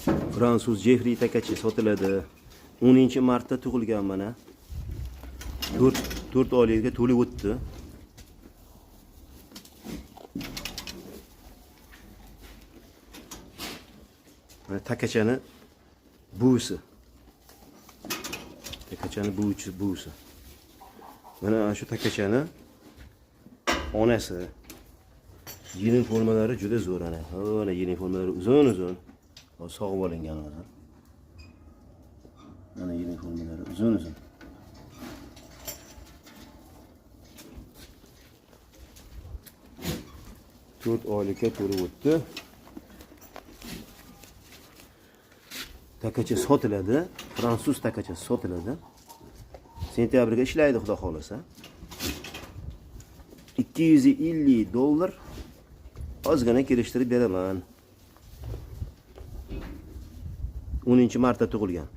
Fransuz Jeffrey takachi sotiladi. 10-martda tug'ilgan mana. 4 oylikka to'lib o'tdi. Mana takachani buvisi. Takachani buvisi. Mana shu takachani onasi. Yening formalari juda zo'r ana. Mana yening formalari uzun-uzun. Sog'ib olingan mana. Mana yening formalari uzun-uzun. To'rt oylikka to'lib o'tdi. Takacha sotiladi. Fransuz takachasi sotiladi. Sentyabrga ishlaydi, xudo xolasa. $250 ozgina kelishtirib beraman. 10-martda tug'ilgan.